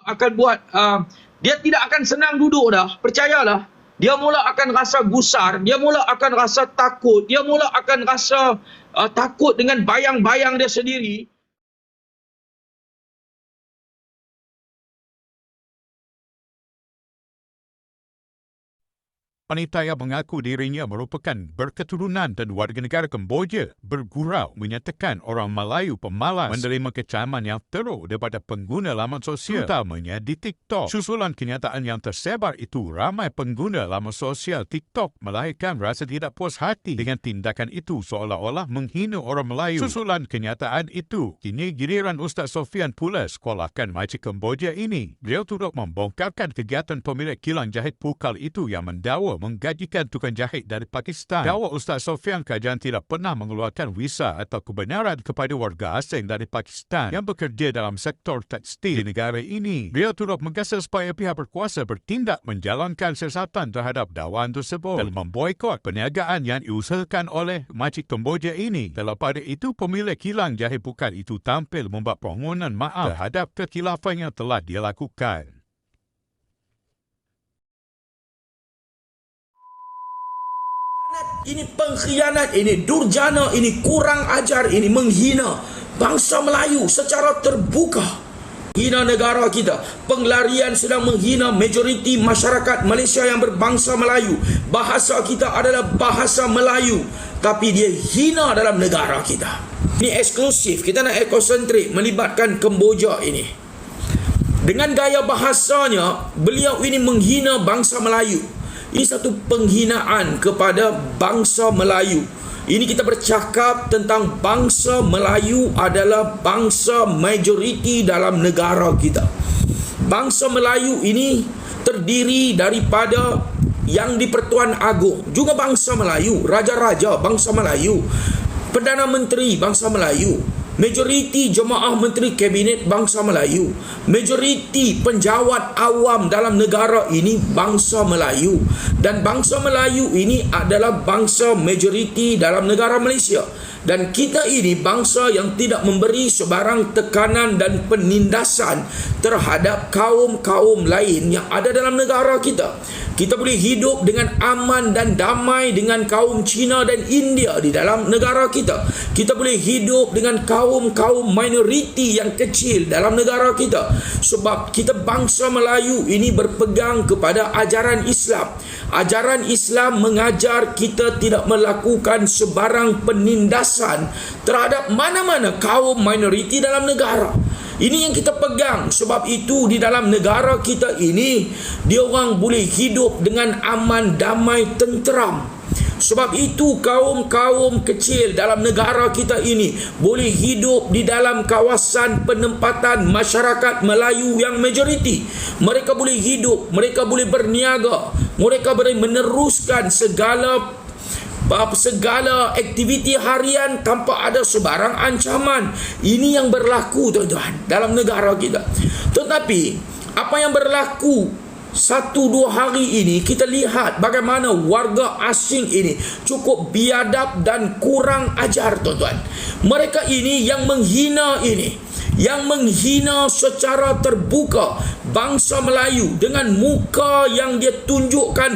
akan buat, dia tidak akan senang duduk dah, percayalah. Dia mula akan rasa gusar, dia mula akan rasa takut, dia mula akan rasa takut dengan bayang-bayang dia sendiri. Wanita yang mengaku dirinya merupakan berketurunan dan warga negara Kemboja bergurau menyatakan orang Melayu pemalas menerima kecaman yang teruk daripada pengguna laman sosial, terutamanya di TikTok. Susulan kenyataan yang tersebar itu, ramai pengguna laman sosial TikTok melahirkan rasa tidak puas hati dengan tindakan itu seolah-olah menghina orang Melayu. Susulan kenyataan itu, kini giliran Ustaz Sofian pula sekolahkan Majlis Kemboja ini. Beliau turut membongkarkan kegiatan pemilik kilang jahit pukal itu yang mendakwa menggajikan tukang jahit dari Pakistan. Dakwa Ustaz Sofian kerajaan tidak pernah mengeluarkan visa atau kebenaran kepada warga asing dari Pakistan yang bekerja dalam sektor tekstil di negara ini. Beliau turut menggasa supaya pihak berkuasa bertindak menjalankan siasatan terhadap dakwaan tersebut dan memboikot perniagaan yang diusahakan oleh Majlis Kemboja ini. Dalam pada itu, pemilik kilang jahit pukal itu tampil membuat permohonan maaf terhadap kekhilafan yang telah dia lakukan. Ini pengkhianat, ini durjana, ini kurang ajar, ini menghina bangsa Melayu secara terbuka. Hina negara kita. Penglarian sedang menghina majoriti masyarakat Malaysia yang berbangsa Melayu. Bahasa kita adalah bahasa Melayu, tapi dia hina dalam negara kita. Ini eksklusif. Kita nak ekosentrik melibatkan Kemboja ini. Dengan gaya bahasanya, beliau ini menghina bangsa Melayu. Ini satu penghinaan kepada bangsa Melayu. Ini kita bercakap tentang bangsa Melayu adalah bangsa majoriti dalam negara kita. Bangsa Melayu ini terdiri daripada yang di-Pertuan Agong, juga bangsa Melayu, raja-raja bangsa Melayu, Perdana Menteri bangsa Melayu, majoriti jemaah menteri kabinet bangsa Melayu, majoriti penjawat awam dalam negara ini bangsa Melayu, dan bangsa Melayu ini adalah bangsa majoriti dalam negara Malaysia. Dan kita ini bangsa yang tidak memberi sebarang tekanan dan penindasan terhadap kaum-kaum lain yang ada dalam negara kita. Kita boleh hidup dengan aman dan damai dengan kaum Cina dan India di dalam negara kita. Kita boleh hidup dengan kaum-kaum minoriti yang kecil dalam negara kita. Sebab kita bangsa Melayu ini berpegang kepada ajaran Islam. Ajaran Islam mengajar kita tidak melakukan sebarang penindasan terhadap mana-mana kaum minoriti dalam negara. Ini yang kita pegang. Sebab itu di dalam negara kita ini, dia orang boleh hidup dengan aman, damai, tenteram. Sebab itu kaum-kaum kecil dalam negara kita ini boleh hidup di dalam kawasan penempatan masyarakat Melayu yang majoriti. Mereka boleh hidup, mereka boleh berniaga, mereka boleh meneruskan segala aktiviti harian tanpa ada sebarang ancaman. Ini yang berlaku, tuan-tuan, dalam negara kita. Tetapi apa yang berlaku 1-2 hari ini, kita lihat bagaimana warga asing ini cukup biadab dan kurang ajar, tuan-tuan. Mereka ini yang menghina ini, yang menghina secara terbuka bangsa Melayu dengan muka yang dia tunjukkan,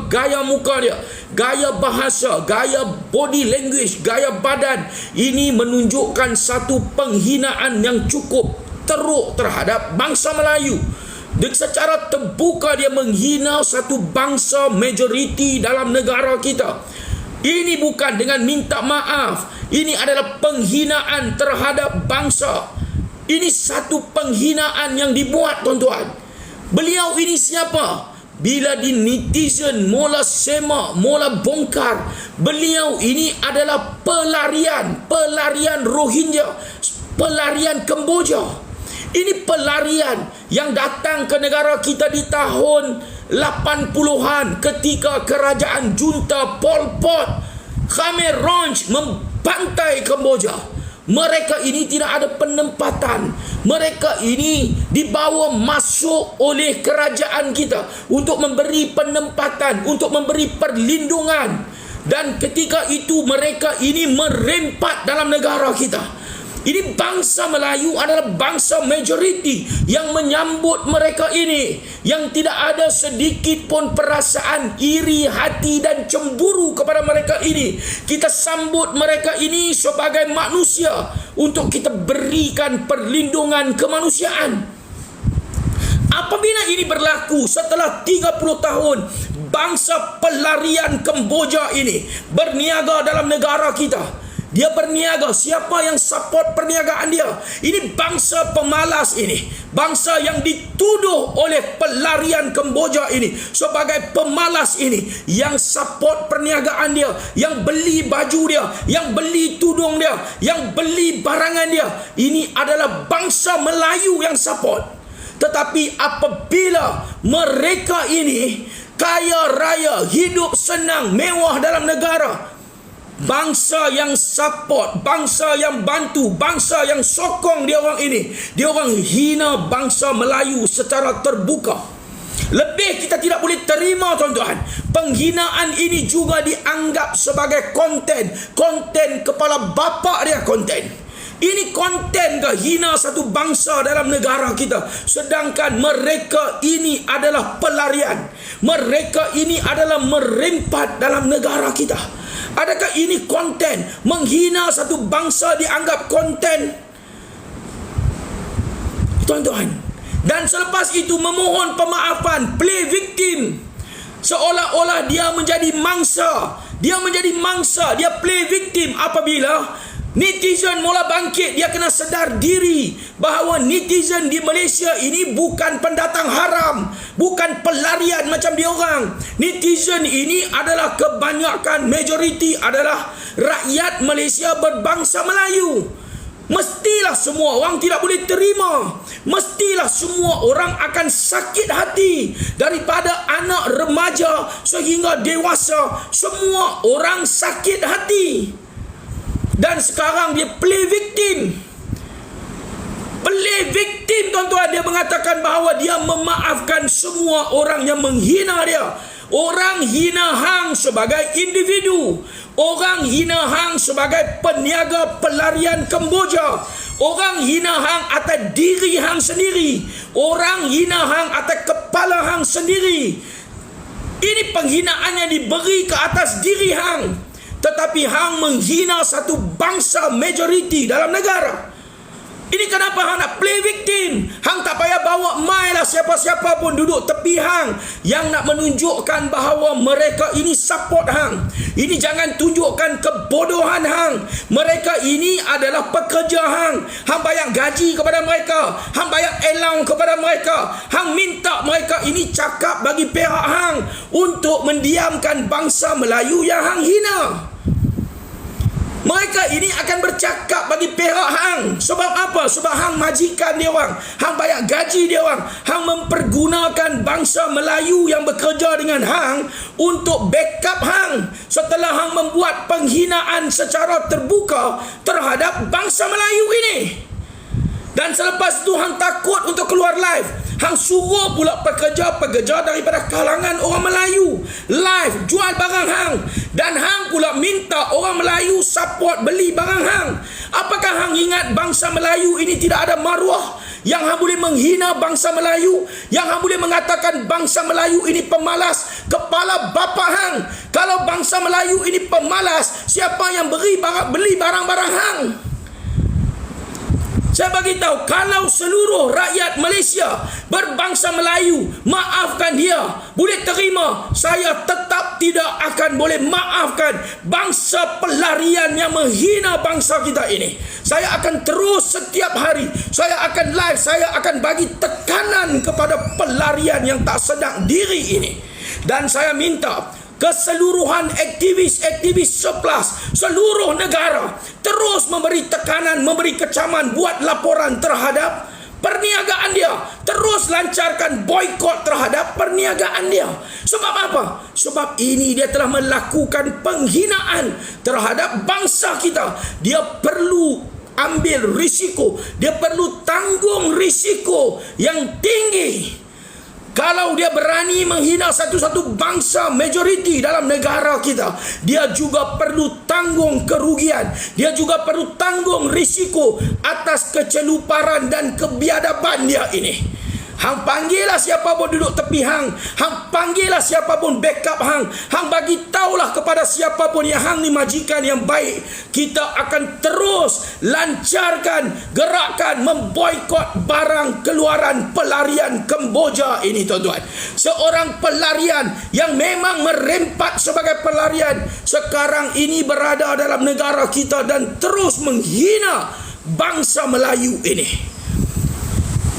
gaya muka dia, gaya bahasa, gaya body language, gaya badan. Ini menunjukkan satu penghinaan yang cukup teruk terhadap bangsa Melayu. Dan secara terbuka dia menghina satu bangsa majoriti dalam negara kita. Ini bukan dengan minta maaf. Ini adalah penghinaan terhadap bangsa. Ini satu penghinaan yang dibuat, tuan-tuan. Beliau ini siapa? Bila di netizen mula semak, mula bongkar, beliau ini adalah pelarian Rohingya, pelarian Kemboja. Ini pelarian yang datang ke negara kita di tahun 80-an ketika kerajaan junta Pol Pot, Khmer Rouge membantai Kemboja. Mereka ini tidak ada penempatan. Mereka ini dibawa masuk oleh kerajaan kita untuk memberi penempatan, untuk memberi perlindungan. Dan ketika itu mereka ini merempat dalam negara kita. Ini bangsa Melayu adalah bangsa majoriti yang menyambut mereka ini, yang tidak ada sedikit pun perasaan iri hati dan cemburu kepada mereka ini. Kita sambut mereka ini sebagai manusia untuk kita berikan perlindungan kemanusiaan. Apabila ini berlaku setelah 30 tahun, bangsa pelarian Kemboja ini berniaga dalam negara kita. Dia berniaga. Siapa yang support perniagaan dia? Ini bangsa pemalas ini. Bangsa yang dituduh oleh pelarian Kemboja ini sebagai pemalas ini. Yang support perniagaan dia. Yang beli baju dia. Yang beli tudung dia. Yang beli barangan dia. Ini adalah bangsa Melayu yang support. Tetapi apabila mereka ini kaya raya, hidup senang, mewah dalam negara, bangsa yang support, bangsa yang bantu, bangsa yang sokong dia orang ini, dia orang hina bangsa Melayu secara terbuka. Lebih kita tidak boleh terima, tuan-tuan. Penghinaan ini juga dianggap sebagai konten kepala bapa dia konten. Ini konten ke hina satu bangsa dalam negara kita. Sedangkan mereka ini adalah pelarian. Mereka ini adalah merempat dalam negara kita. Adakah ini konten? Menghina satu bangsa dianggap konten? Tuan-tuan. Dan selepas itu memohon pemaafan, play victim. Seolah-olah dia menjadi mangsa. Dia menjadi mangsa, dia play victim apabila netizen mula bangkit. Dia kena sedar diri bahawa netizen di Malaysia ini bukan pendatang haram, bukan pelarian macam dia orang. Netizen ini adalah kebanyakan, majoriti adalah rakyat Malaysia berbangsa Melayu. Mestilah semua orang tidak boleh terima. Mestilah semua orang akan sakit hati. Daripada anak remaja sehingga dewasa, semua orang sakit hati. Dan sekarang dia play victim. Play victim, tuan-tuan. Dia mengatakan bahawa dia memaafkan semua orang yang menghina dia. Orang hina hang sebagai individu. Orang hina hang sebagai peniaga pelarian Kemboja. Orang hina hang atas diri hang sendiri. Orang hina hang atas kepala hang sendiri. Ini penghinaan yang diberi ke atas diri hang. Tetapi hang menghina satu bangsa majoriti dalam negara. Ini kenapa hang nak play victim. Hang tak payah bawa mai lah siapa-siapa pun duduk tepi hang yang nak menunjukkan bahawa mereka ini support hang. Ini jangan tunjukkan kebodohan hang. Mereka ini adalah pekerja hang. Hang bayar gaji kepada mereka. Hang bayar allowance kepada mereka. Hang minta mereka ini cakap bagi pihak hang untuk mendiamkan bangsa Melayu yang hang hina. Mereka ini akan bercakap bagi pihak hang. Sebab apa? Sebab hang majikan dia orang. Hang bayar gaji dia orang. Hang mempergunakan bangsa Melayu yang bekerja dengan hang untuk backup hang. Setelah hang membuat penghinaan secara terbuka terhadap bangsa Melayu ini. Dan selepas itu hang takut untuk keluar live. Hang suruh pula pekerja-pekerja daripada kalangan orang Melayu live jual barang hang. Dan hang pula minta orang Melayu support beli barang hang. Apakah hang ingat bangsa Melayu ini tidak ada maruah? Yang hang boleh menghina bangsa Melayu? Yang hang boleh mengatakan bangsa Melayu ini pemalas? Kepala bapa hang. Kalau bangsa Melayu ini pemalas, siapa yang beli barang-barang hang? Saya bagi tahu, kalau seluruh rakyat Malaysia berbangsa Melayu maafkan dia, boleh terima, saya tetap tidak akan boleh maafkan bangsa pelarian yang menghina bangsa kita ini. Saya akan terus setiap hari, saya akan live, saya akan bagi tekanan kepada pelarian yang tak sedar diri ini. Dan saya minta keseluruhan aktivis-aktivis surplus seluruh negara terus memberi tekanan, memberi kecaman, buat laporan terhadap perniagaan dia. Terus lancarkan boikot terhadap perniagaan dia. Sebab apa? Sebab ini dia telah melakukan penghinaan terhadap bangsa kita. Dia perlu ambil risiko. Dia perlu tanggung risiko yang tinggi Kalau dia berani menghina satu-satu bangsa majoriti dalam negara kita, dia juga perlu tanggung kerugian. Dia juga perlu tanggung risiko atas keceluparan dan kebiadaban dia ini. Hang panggillah siapa pun duduk tepi hang. Hang panggillah siapa pun backup hang. Hang bagi taulah kepada siapa pun yang hang ni majikan yang baik. Kita akan terus lancarkan gerakan memboikot barang keluaran pelarian Kemboja ini, tuan-tuan. Seorang pelarian yang memang merempat sebagai pelarian sekarang ini berada dalam negara kita dan terus menghina bangsa Melayu ini.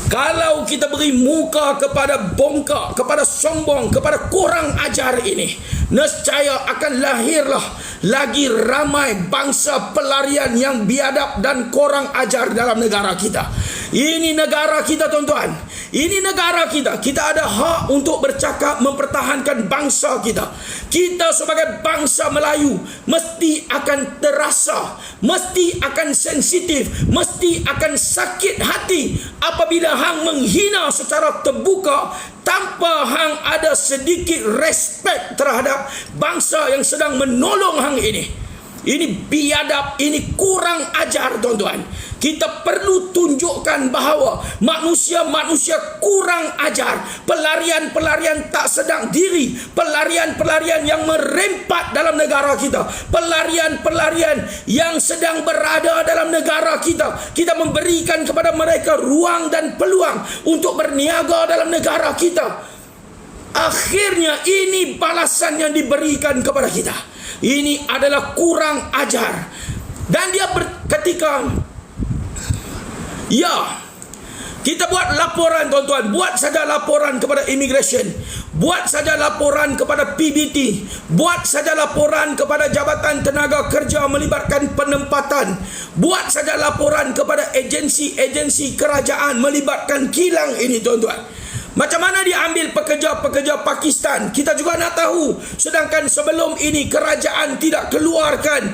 Kalau kita beri muka kepada bongkak, kepada sombong, kepada kurang ajar ini, nescaya akan lahirlah lagi ramai bangsa pelarian yang biadab dan kurang ajar dalam negara kita. Ini negara kita, tuan-tuan. Ini negara kita. Kita ada hak untuk bercakap, mempertahankan bangsa kita. Kita sebagai bangsa Melayu mesti akan terasa, mesti akan sensitif, mesti akan sakit hati apabila hang menghina secara terbuka tanpa hang ada sedikit respect terhadap bangsa yang sedang menolong hang ini. Ini biadab, ini kurang ajar, tuan-tuan. Kita perlu tunjukkan bahawa manusia-manusia kurang ajar, pelarian-pelarian tak sedar diri, pelarian-pelarian yang merempat dalam negara kita, pelarian-pelarian yang sedang berada dalam negara kita. Kita memberikan kepada mereka ruang dan peluang untuk berniaga dalam negara kita. Akhirnya ini balasan yang diberikan kepada kita. Ini adalah kurang ajar. Dan dia ketika kita buat laporan, tuan-tuan, buat saja laporan kepada immigration, buat saja laporan kepada PBT, buat saja laporan kepada Jabatan Tenaga Kerja melibatkan penempatan, buat saja laporan kepada agensi-agensi kerajaan melibatkan kilang ini, tuan-tuan. Macam mana dia ambil pekerja-pekerja Pakistan? Kita juga nak tahu. Sedangkan sebelum ini kerajaan tidak keluarkan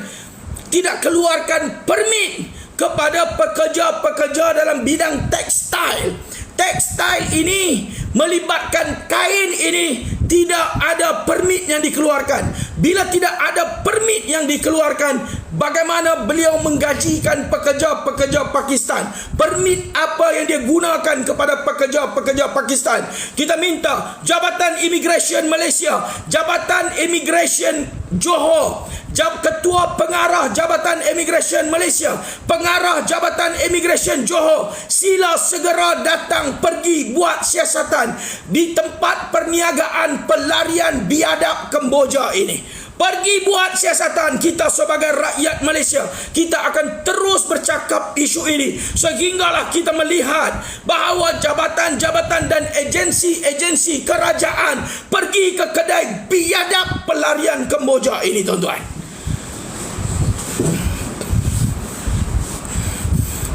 permit kepada pekerja-pekerja dalam bidang tekstil. Tekstil ini melibatkan kain ini tidak ada permit yang dikeluarkan. Bila tidak ada permit yang dikeluarkan, bagaimana beliau menggajikan pekerja-pekerja Pakistan? Permit apa yang dia gunakan kepada pekerja-pekerja Pakistan? Kita minta Jabatan Immigration Malaysia, Jabatan Immigration Johor, Ketua Pengarah Jabatan Immigration Malaysia, Pengarah Jabatan Immigration Johor, sila segera datang pergi buat siasatan di tempat perniagaan pelarian biadab Kemboja ini. Pergi buat siasatan. Kita sebagai rakyat Malaysia, kita akan terus bercakap isu ini sehinggalah kita melihat bahawa jabatan-jabatan dan agensi-agensi kerajaan pergi ke kedai biadab pelarian Kemboja ini, tuan-tuan.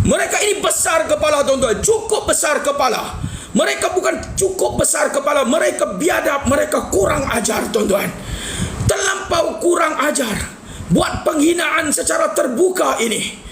Mereka ini besar kepala, tuan-tuan, cukup besar kepala. Mereka bukan cukup besar kepala, mereka biadab, mereka kurang ajar, tuan-tuan. Terlampau kurang ajar. Buat penghinaan secara terbuka ini.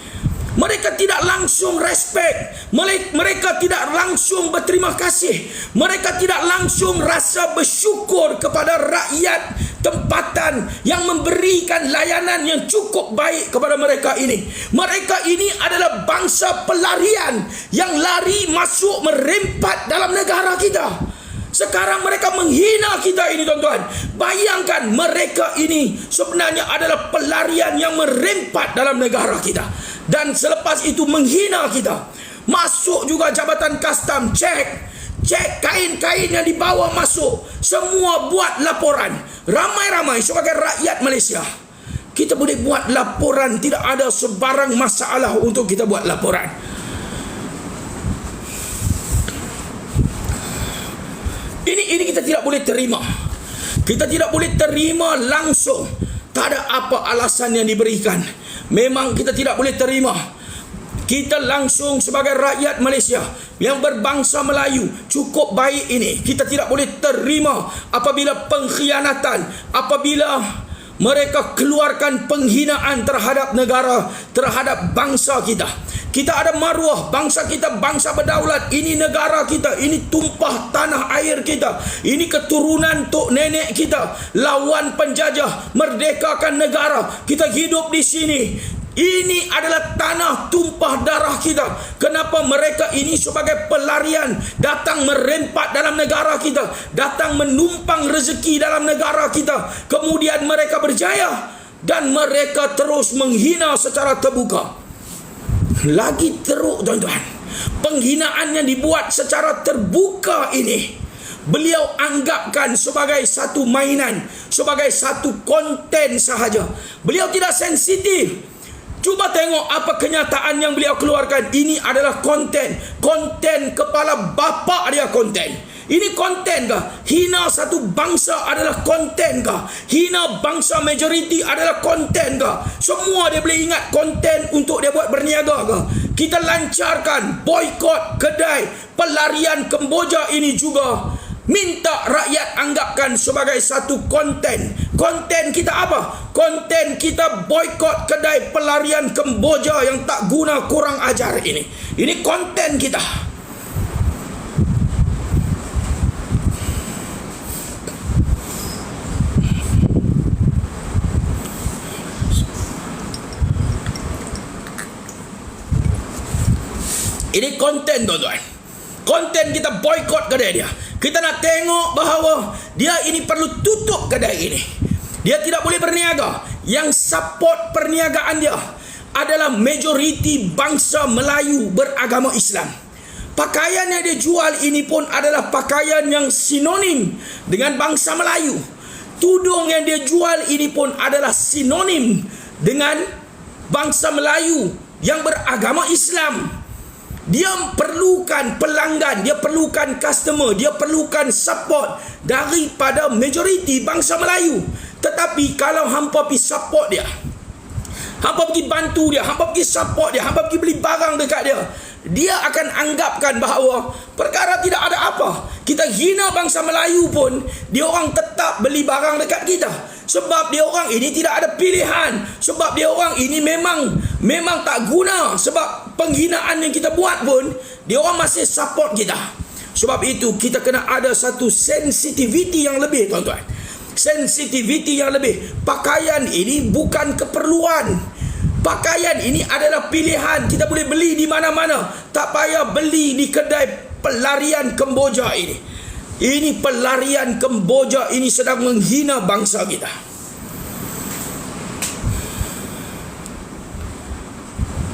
Mereka tidak langsung respect. Mereka tidak langsung berterima kasih. Mereka tidak langsung rasa bersyukur kepada rakyat tempatan yang memberikan layanan yang cukup baik kepada mereka ini. Mereka ini adalah bangsa pelarian yang lari masuk merempat dalam negara kita. Sekarang mereka menghina kita ini, tuan-tuan. Bayangkan, mereka ini sebenarnya adalah pelarian yang merempat dalam negara kita. Dan selepas itu menghina kita. Masuk juga Jabatan Kastam, cek kain-kain yang dibawa masuk. Semua buat laporan. Ramai-ramai sebagai rakyat Malaysia. Kita boleh buat laporan, tidak ada sebarang masalah untuk kita buat laporan. Ini kita tidak boleh terima. Kita tidak boleh terima langsung. Tak ada apa alasan yang diberikan. Memang kita tidak boleh terima. Kita langsung sebagai rakyat Malaysia yang berbangsa Melayu cukup baik ini, kita tidak boleh terima apabila pengkhianatan, apabila mereka keluarkan penghinaan terhadap negara, terhadap bangsa kita. kita ada maruah, bangsa kita bangsa berdaulat, ini negara kita, ini tumpah tanah air kita, ini keturunan tok nenek kita, lawan penjajah, merdekakan negara, kita hidup di sini. Ini adalah tanah tumpah darah kita. Kenapa mereka ini sebagai pelarian datang merempat dalam negara kita, datang menumpang rezeki dalam negara kita, kemudian mereka berjaya dan mereka terus menghina secara terbuka. Lagi teruk tuan-tuan, penghinaan yang dibuat secara terbuka ini beliau anggapkan sebagai satu mainan, sebagai satu konten sahaja. Beliau tidak sensitif. Cuba tengok apa kenyataan yang beliau keluarkan. Ini adalah konten. Konten kepala bapa dia konten. Ini konten kah? Hina satu bangsa adalah konten kah? Hina bangsa majoriti adalah konten kah? Semua dia boleh ingat konten untuk dia buat berniaga kah? Kita lancarkan boikot kedai pelarian Kemboja ini juga. Minta rakyat anggapkan sebagai satu konten. Konten kita apa? Konten kita boikot kedai pelarian Kemboja yang tak guna, kurang ajar ini. Ini konten kita. Ini konten tuan-tuan. Konten kita boikot kedai dia. Kita nak tengok bahawa dia ini perlu tutup kedai ini. Dia tidak boleh berniaga. Yang support perniagaan dia adalah majoriti bangsa Melayu beragama Islam. Pakaian yang dia jual ini pun adalah pakaian yang sinonim dengan bangsa Melayu. Tudung yang dia jual ini pun adalah sinonim dengan bangsa Melayu yang beragama Islam. Dia perlukan pelanggan, dia perlukan customer, dia perlukan support daripada majoriti bangsa Melayu. Tetapi kalau hampa pergi support dia, hampa pergi bantu dia, hampa pergi support dia, hampa pergi beli barang dekat dia, dia akan anggapkan bahawa perkara tidak ada apa. Kita hina bangsa Melayu pun, dia orang tetap beli barang dekat kita. Sebab dia orang ini tidak ada pilihan. Sebab dia orang ini memang tak guna. Sebab penghinaan yang kita buat pun, dia orang masih support kita. Sebab itu kita kena ada satu sensitivity yang lebih tuan-tuan. Sensitivity yang lebih. Pakaian ini bukan keperluan. Pakaian ini adalah pilihan. Kita boleh beli di mana-mana. Tak payah beli di kedai pelarian Kemboja ini. Ini pelarian Kemboja ini sedang menghina bangsa kita.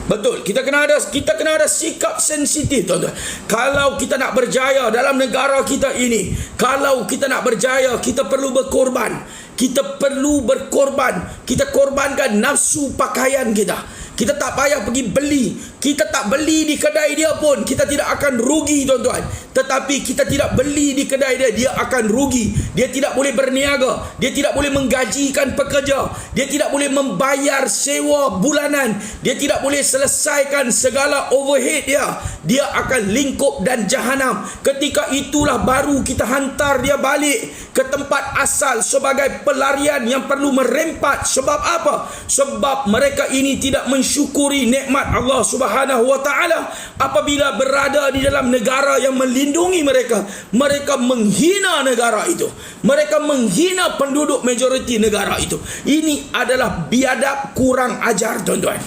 Betul, kita kena ada sikap sensitif tuan-tuan. Kalau kita nak berjaya dalam negara kita ini, kalau kita nak berjaya, kita perlu berkorban. Kita perlu berkorban. Kita korbankan nafsu pakaian kita. Kita tak payah pergi beli. Kita tak beli di kedai dia pun, kita tidak akan rugi tuan-tuan. Tetapi kita tidak beli di kedai dia, dia akan rugi. Dia tidak boleh berniaga. Dia tidak boleh menggajikan pekerja. Dia tidak boleh membayar sewa bulanan. Dia tidak boleh selesaikan segala overhead dia. Dia akan lingkup dan jahanam. Ketika itulah baru kita hantar dia balik ke tempat asal sebagai pelarian yang perlu merempat. Sebab apa? Sebab mereka ini tidak mensyukuri nikmat Allah Subhanahu wa taala. Apabila berada di dalam negara yang melindungi mereka, mereka menghina negara itu. Mereka menghina penduduk majoriti negara itu. Ini adalah biadab, kurang ajar tuan-tuan.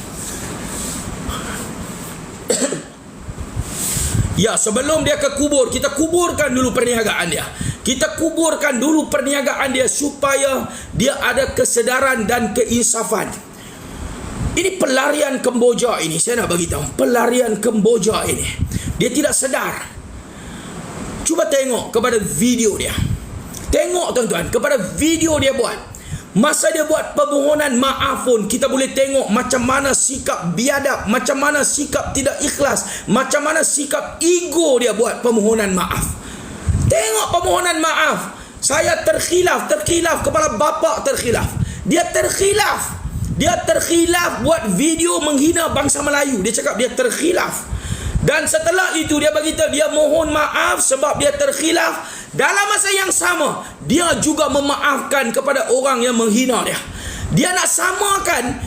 Ya, sebelum dia ke kubur, kita kuburkan dulu perniagaan dia. Kita kuburkan dulu perniagaan dia supaya dia ada kesedaran dan keinsafan. Ini pelarian Kemboja ini, saya nak bagi tahu, pelarian Kemboja ini, dia tidak sedar. Cuba tengok kepada video dia. Tengok tuan-tuan, kepada video dia buat. Masa dia buat permohonan maaf pun, kita boleh tengok macam mana sikap biadab, macam mana sikap tidak ikhlas, macam mana sikap ego dia buat permohonan maaf. Tengok permohonan maaf. Saya terkhilaf, kepala bapa terkhilaf. Dia terkhilaf buat video menghina bangsa Melayu. Dia cakap dia terkhilaf. Dan setelah itu dia beritahu dia mohon maaf sebab dia terkhilaf. Dalam masa yang sama, dia juga memaafkan kepada orang yang menghina dia. Dia nak samakan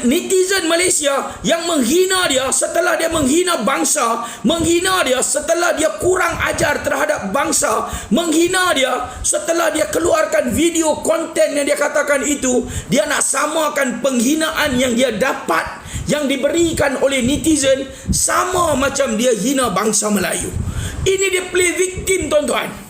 netizen Malaysia yang menghina dia setelah dia menghina bangsa, menghina dia setelah dia kurang ajar terhadap bangsa, menghina dia setelah dia keluarkan video konten yang dia katakan itu. Dia nak samakan penghinaan yang dia dapat, yang diberikan oleh netizen, sama macam dia hina bangsa Melayu. Ini dia play victim, tuan-tuan.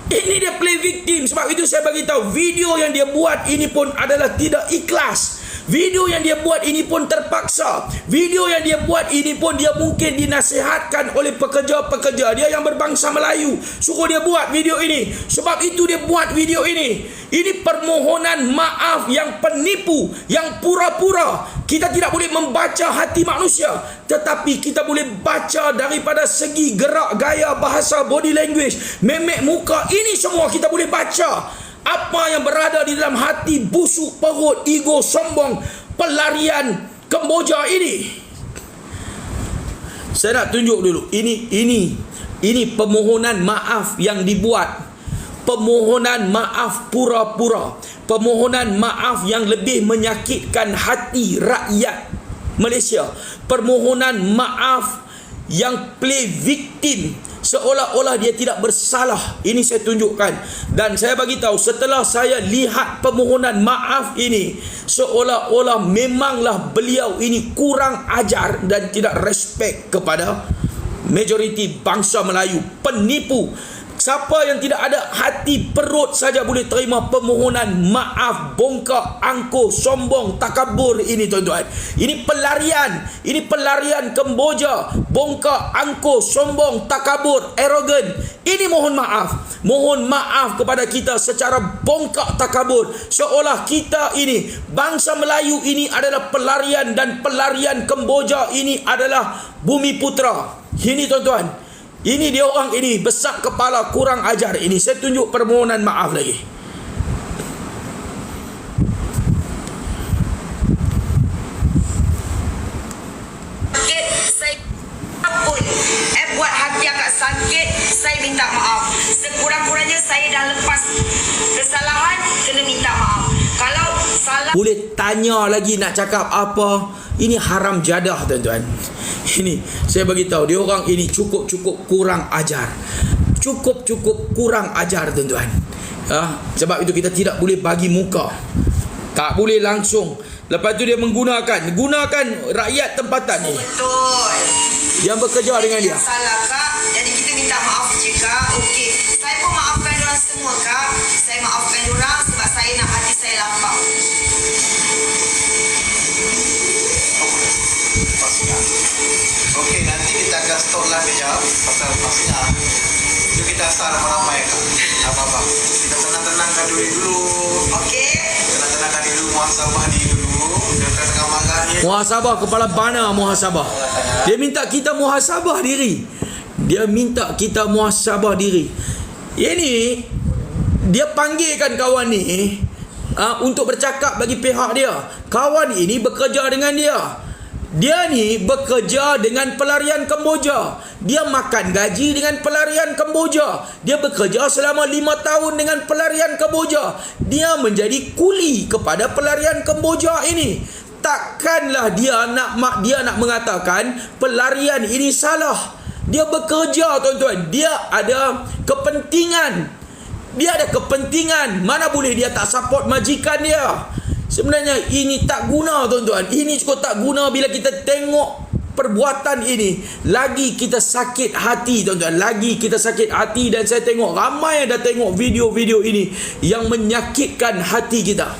Ini dia play victim. Sebab itu saya bagi tahu, video yang dia buat ini pun adalah tidak ikhlas. Video yang dia buat ini pun terpaksa. Video yang dia buat ini pun dia mungkin dinasihatkan oleh pekerja-pekerja dia yang berbangsa Melayu. Suruh dia buat video ini. Sebab itu dia buat video ini. Ini permohonan maaf yang penipu, yang pura-pura. Kita tidak boleh membaca hati manusia, tetapi kita boleh baca daripada segi gerak, gaya, bahasa, body language, memek muka. Ini semua kita boleh baca apa yang berada di dalam hati busuk perut, ego, sombong, pelarian Kemboja ini. Saya nak tunjuk dulu. Ini permohonan maaf yang dibuat. Permohonan maaf pura-pura. Permohonan maaf yang lebih menyakitkan hati rakyat Malaysia. Permohonan maaf yang play victim, seolah-olah dia tidak bersalah. Ini saya tunjukkan. Dan saya bagi tahu, setelah saya lihat permohonan maaf ini, seolah-olah memanglah beliau ini kurang ajar dan tidak respect kepada majoriti bangsa Melayu. Penipu. Siapa yang tidak ada hati perut saja boleh terima permohonan maaf bongkak, angkuh, sombong, takabur ini, tuan-tuan. Ini pelarian. Ini pelarian Kemboja. Bongkak, angkuh, sombong, takabur, arrogant. Ini mohon maaf. Mohon maaf kepada kita secara bongkak, takabur. Seolah kita ini, bangsa Melayu ini adalah pelarian, dan pelarian Kemboja ini adalah Bumi Putra. Ini, tuan-tuan. Ini dia orang ini, besar kepala, kurang ajar ini. Saya tunjuk permohonan maaf lagi. Sakit, saya pun buat hati agak sakit, saya minta maaf. Sekurang-kurangnya saya dah lepas kesalahan, kena minta maaf. Kalau salah, boleh tanya lagi nak cakap apa. Ini haram jadah, tuan-tuan. Ini saya bagi tahu, dia orang ini cukup kurang ajar. Cukup kurang ajar, tuan-tuan. Sebab itu kita tidak boleh bagi muka. Tak boleh langsung. Lepas tu dia menggunakan rakyat tempatan ni. betul. Yang bekerja dengan dia. Salah, Kak. Jadi kita minta maaf je, Kak. Okey. Saya pun maafkan diorang semua, Kak. Saya maafkan diorang sebab saya nak hati saya lapang. Okey, nanti kita akan stop lah kejap pasal pasnya. Itu kita start ramai-ramai, Kak. Apa-apa. Kita tenang-tenangkan dulu. Okey. Tenang-tenangkan dulu, muhasabah diri dulu. Dia tengah marah ni. Muhasabah kepala bana, muhasabah. Dia minta kita muhasabah diri. Dia minta kita muhasabah diri. Ini dia panggilkan kawan ni untuk bercakap bagi pihak dia. Kawan ini bekerja dengan dia. Dia ni bekerja dengan pelarian Kemboja. Dia makan gaji dengan pelarian Kemboja. Dia bekerja selama 5 tahun dengan pelarian Kemboja. Dia menjadi kuli kepada pelarian Kemboja ini. Takkanlah dia nak mengatakan pelarian ini salah. Dia bekerja, tuan-tuan. Dia ada kepentingan. Mana boleh dia tak support majikan dia. Sebenarnya ini tak guna, tuan-tuan. Ini cukup tak guna bila kita tengok perbuatan ini. Lagi kita sakit hati, tuan-tuan. Lagi kita sakit hati. Dan saya tengok ramai yang dah tengok video-video ini yang menyakitkan hati kita.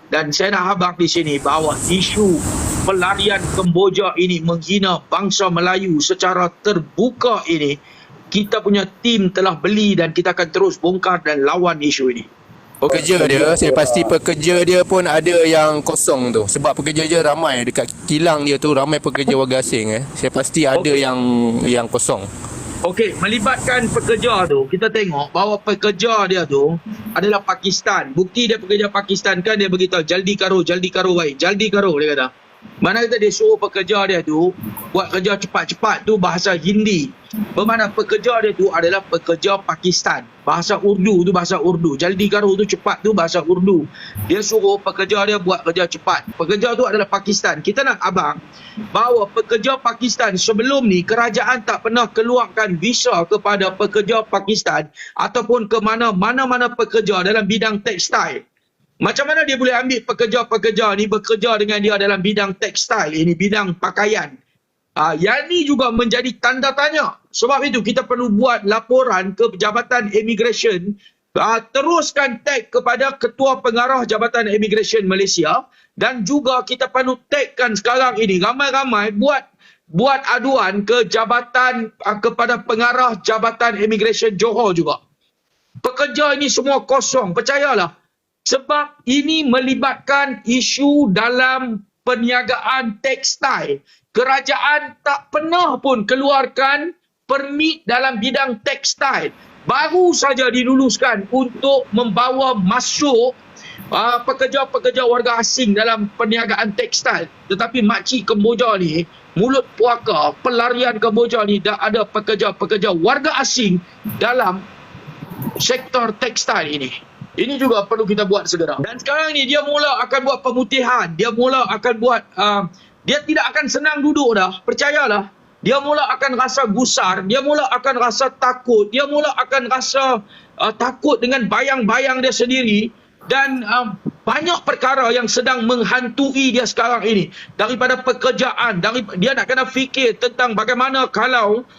Dan saya nak habaq di sini bahawa isu pelarian Kemboja ini menghina bangsa Melayu secara terbuka ini, kita punya tim telah beli dan kita akan terus bongkar dan lawan isu ini. Pekerja dia, saya pasti pekerja dia pun ada yang kosong tu. Sebab pekerja dia ramai dekat kilang dia tu, ramai pekerja warga asing. Saya pasti ada yang kosong. Okey, melibatkan pekerja tu, kita tengok bahawa pekerja dia tu adalah Pakistan. Bukti dia pekerja Pakistan kan, dia beritahu jaldi karo baik. Jaldi karo dia kata. Mana kata dia suruh pekerja dia tu buat kerja cepat-cepat tu bahasa Hindi. Bermakna pekerja dia tu adalah pekerja Pakistan. Bahasa Urdu tu bahasa Urdu. Jaldi karu tu cepat tu bahasa Urdu. Dia suruh pekerja dia buat kerja cepat. Pekerja tu adalah Pakistan. Kita nak abang bahawa pekerja Pakistan sebelum ni kerajaan tak pernah keluarkan visa kepada pekerja Pakistan ataupun ke mana-mana pekerja dalam bidang tekstil. Macam mana dia boleh ambil pekerja-pekerja ni bekerja dengan dia dalam bidang tekstil ini, bidang pakaian. Yang ni juga menjadi tanda tanya. Sebab itu kita perlu buat laporan ke Jabatan Immigration. Teruskan tag kepada Ketua Pengarah Jabatan Immigration Malaysia. Dan juga kita perlu tagkan sekarang ini ramai-ramai buat aduan ke jabatan kepada Pengarah Jabatan Immigration Johor juga. Pekerja ini semua kosong, percayalah. Sebab ini melibatkan isu dalam perniagaan tekstil. Kerajaan tak pernah pun keluarkan permit dalam bidang tekstil. Baru saja diluluskan untuk membawa masuk pekerja-pekerja warga asing dalam perniagaan tekstil. Tetapi makcik Kemboja ni, mulut puaka, pelarian Kemboja ni dah ada pekerja-pekerja warga asing dalam sektor tekstil ini. Ini juga perlu kita buat segera. Dan sekarang ni dia mula akan buat pemutihan. Dia mula akan buat... dia tidak akan senang duduk dah. Percayalah. Dia mula akan rasa gusar. Dia mula akan rasa takut. Dia mula akan rasa takut dengan bayang-bayang dia sendiri. Dan banyak perkara yang sedang menghantui dia sekarang ini. Daripada pekerjaan. Dia nak kena fikir tentang bagaimana kalau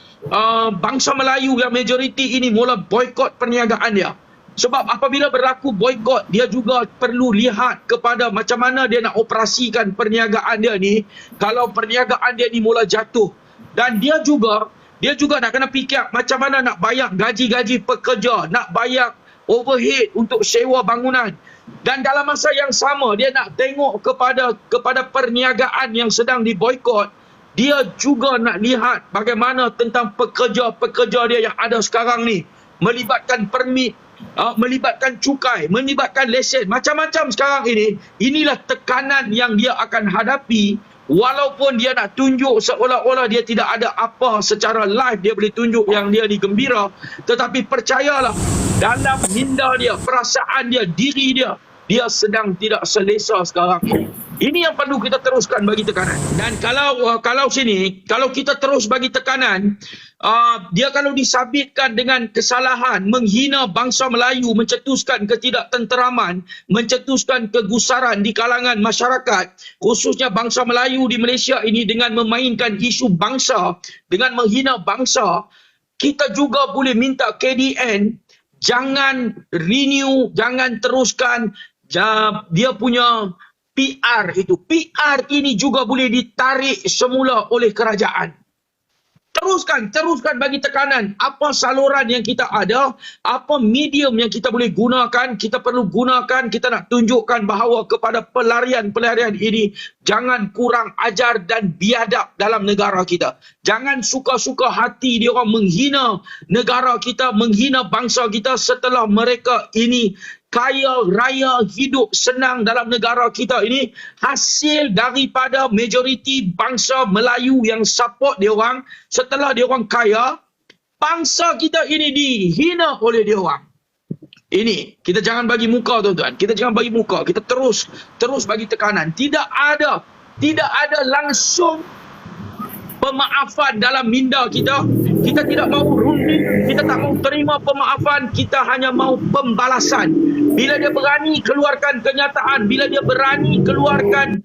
bangsa Melayu yang majoriti ini mula boikot perniagaan dia. Sebab apabila berlaku boikot, dia juga perlu lihat kepada macam mana dia nak operasikan perniagaan dia ni kalau perniagaan dia ni mula jatuh. Dan dia juga nak kena fikir macam mana nak bayar gaji-gaji pekerja, nak bayar overhead untuk sewa bangunan. Dan dalam masa yang sama, dia nak tengok kepada perniagaan yang sedang diboikot. Dia juga nak lihat bagaimana tentang pekerja-pekerja dia yang ada sekarang ni. Melibatkan permit, melibatkan cukai, melibatkan lesen, macam-macam sekarang ini. Inilah tekanan yang dia akan hadapi. Walaupun dia nak tunjuk seolah-olah dia tidak ada apa secara live, dia boleh tunjuk yang dia digembira, tetapi percayalah, dalam minda dia, perasaan dia, diri dia, dia sedang tidak selesa sekarang ini. Ini yang perlu kita teruskan bagi tekanan. Dan kalau kita terus bagi tekanan, dia kalau disabitkan dengan kesalahan, menghina bangsa Melayu, mencetuskan ketidaktenteraman, mencetuskan kegusaran di kalangan masyarakat, khususnya bangsa Melayu di Malaysia ini dengan memainkan isu bangsa, dengan menghina bangsa, kita juga boleh minta KDN jangan renew, jangan teruskan dia punya PR itu. PR ini juga boleh ditarik semula oleh kerajaan. Teruskan bagi tekanan. Apa saluran yang kita ada, apa medium yang kita boleh gunakan, kita perlu gunakan. Kita nak tunjukkan bahawa kepada pelarian ini, jangan kurang ajar dan biadab dalam negara kita. Jangan suka-suka hati dia orang menghina negara kita, menghina bangsa kita setelah mereka ini kaya raya, hidup senang dalam negara kita ini, hasil daripada majoriti bangsa Melayu yang support dia orang. Setelah dia orang kaya, bangsa kita ini dihina oleh dia orang. Ini kita jangan bagi muka, tuan-tuan. Kita jangan bagi muka. Kita terus bagi tekanan. Tidak ada langsung pemaafan dalam minda kita. Kita tidak mahu runding, kita tak mahu terima pemaafan, kita hanya mahu pembalasan. Bila dia berani keluarkan kenyataan, bila dia berani keluarkan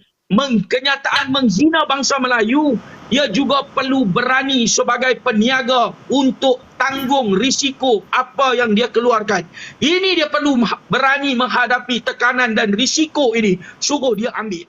kenyataan menghina bangsa Melayu, dia juga perlu berani sebagai peniaga untuk tanggung risiko apa yang dia keluarkan. Ini dia perlu berani menghadapi tekanan dan risiko ini. Suruh dia ambil.